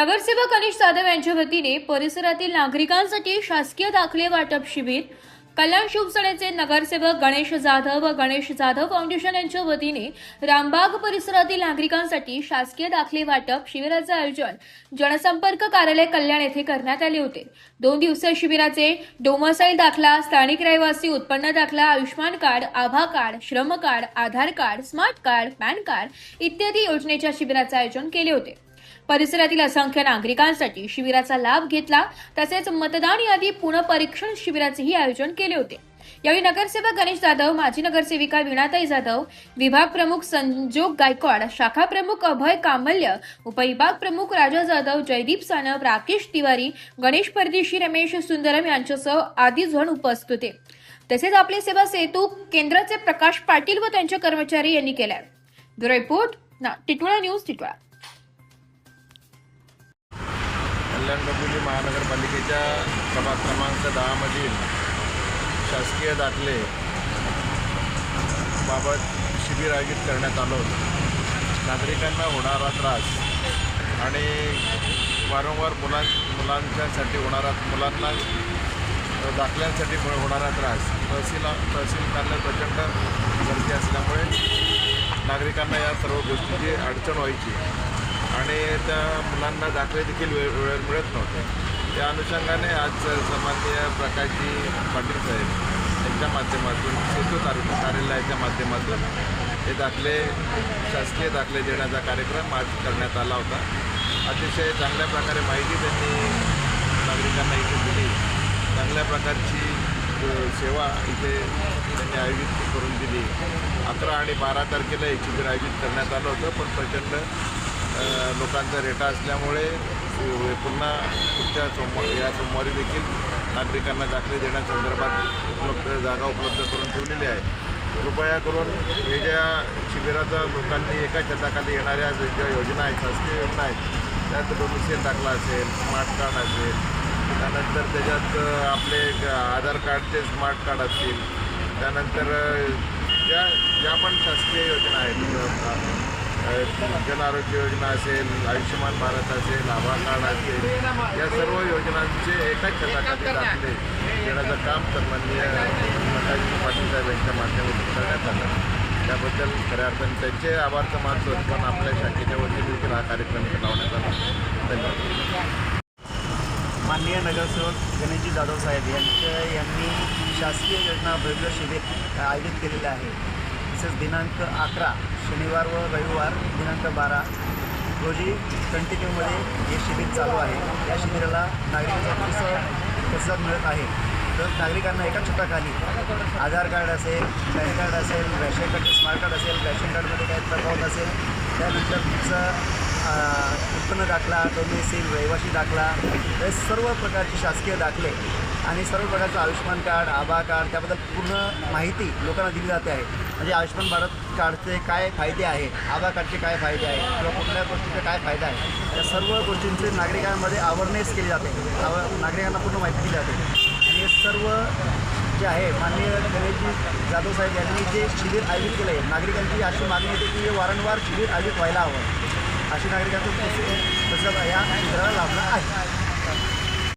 नगरसेवक अनिश जाधव यांच्या वतीने परिसरातील नागरिकांसाठी शासकीय दाखले वाटप शिबिर कल्याण शिवसेनेचे नगरसेवक गणेश जाधव व गणेश जाधव फाउंडेशन यांच्या वतीने रामबाग परिसरातील नागरिकांसाठी शासकीय दाखले वाटप शिबिराचे आयोजन जनसंपर्क कार्यालय कल्याण येथे करण्यात आले होते। 2 दिवसीय शिबिराचे डोमसाईल दाखला, स्थानिक रहिवासी उत्पन्न दाखला, आयुष्मान कार्ड, आभा कार्ड, श्रम card, Aadhaar card, smart card, PAN card इत्यादी योजनेच्या शिबिराचे आयोजन केले होते। परिसरातील असंख्य नागरिकांसाठी शिबिराचा लाभ घेतला। तसेच मतदान यादी पुनःपरीक्षण शिबिराचेही आयोजन केले होते। यावेळी नगरसेवक गणेश जाधव, माजी नगरसेविका वीणाताई जाधव, विभाग प्रमुख संजोग गायकवाड, शाखा प्रमुख अभय कामल्य, उपविभाग प्रमुख राजा जाधव, जयदीप सानप, राकेश तिवारी, गणेश परदेशी, रमेश सुंदरम यांच्यासह आदी जण उपस्थित होते। तसेच आपले सेवा सेतू केंद्राचे प्रकाश पाटील व त्यांच्या कर्मचारी यांनी केले। Bureau report Titwala news, Titwala. Kalyan Dombivli महानगरपालिकेच्या प्रभाग क्रमांक 10 मधील शासकीय दाखले बाबत शिबिर आयोजित करण्यात आलं होतं। नागरिकांना होणारा त्रास आणि वारंवार मुलांच्यासाठी मुलांना दाखल्यांसाठी होणारा त्रास तहसील कार्यालय प्रचंड गर्दी असल्यामुळे नागरिकांना या सर्व गोष्टीची अडचण व्हायची आणि त्या मुलांना दाखले देखील वेळेवर मिळत नव्हते। त्या अनुषंगाने आज सन्माननीय प्रकाशजी पाटील साहेब यांच्या माध्यमातून सेतू कार्यालयाच्या माध्यमातून हे दाखले शासकीय दाखले देण्याचा कार्यक्रम आज करण्यात आला होता। अतिशय चांगल्या प्रकारे माहिती त्यांनी नागरिकांना इथे दिली। चांगल्या प्रकारची सेवा इथे त्यांनी आयोजित करून दिली। 11 आणि 12 तारखेला एक शिबिर आयोजित करण्यात आलं होतं, पण प्रचंड लोकांचा रेटा असल्यामुळे पुन्हा पुढच्या सोमवारी देखील नागरिकांना दाखले देण्यासंदर्भात जागा उपलब्ध करून ठेवलेली आहे। कृपया करून हे ज्या शिबिराचा लोकांनी एका छताखाली येणाऱ्या ज्या योजना आहेत, शासकीय योजना आहेत, त्यात डोमिसाईल दाखला असेल, स्मार्ट कार्ड असेल, त्यानंतर त्याच्यात आपले आधार कार्डचे स्मार्ट कार्ड असतील, त्यानंतर ज्या पण शासकीय योजना आहेत, जन आरोग्य योजना असेल, आयुष्यमान भारत असेल, आभा कार्ड असेल, या सर्व योजनांचे एकाच छताखाली दाखले देण्याचं काम सन्माननीय प्रकाशजी पाटील साहेब यांच्या माध्यमातून करण्यात आलं। त्याबद्दल खऱ्या अर्थाने त्यांचे आभारचं मानतो, पण आपल्या शाखेच्या वतीने देखील हा कार्यक्रम लावण्यात आला। धन्यवाद। माननीय नगरसेवक गणेशजी जाधव साहेब यांनी शासकीय योजना भव्य शिबिर आयोजित केलेले आहे। तसेच दिनांक 11 शनिवार व रविवार दिनांक 12 रोजी कंटिन्यूमध्ये हे शिबिर चालू आहे। या शिबिराला नागरिकांचा प्रतिसाद मिळत आहे। तर नागरिकांना एका छताखाली आधार कार्ड असेल, पॅन कार्ड असेल, रॅशन कार्ड, स्मार्ट कार्ड असेल, रॅशन कार्डमध्ये काही तफावत असेल, त्यानंतर तुमचं उत्पन्न दाखला, डोमिसाईल, रहिवासी दाखला, हे सर्व प्रकारचे शासकीय दाखले आणि सर्व प्रकारचं आयुष्मान कार्ड, आभा कार्ड, त्याबद्दल पूर्ण माहिती लोकांना दिली जाते आहे। म्हणजे आयुष्मान भारत कार्डचे काय फायदे आहेत, आभा कार्डचे काय फायदे आहेत, किंवा कुठल्या गोष्टीचे काय फायदा आहे, या सर्व गोष्टींचे नागरिकांमध्ये अवेअरनेस केली जाते, नागरिकांना पूर्ण माहिती दिली जाते। आणि हे सर्व जे आहे माननीय गणेशजी जाधव साहेब यांनी जे शिबिर आयोजित केलं आहे, नागरिकांची अशी मागणी होती की हे वारंवार शिबिर आयोजित व्हायला हवं, अशी नागरिकांचं प्रतिसाद या शिबिराला लाभला आहे।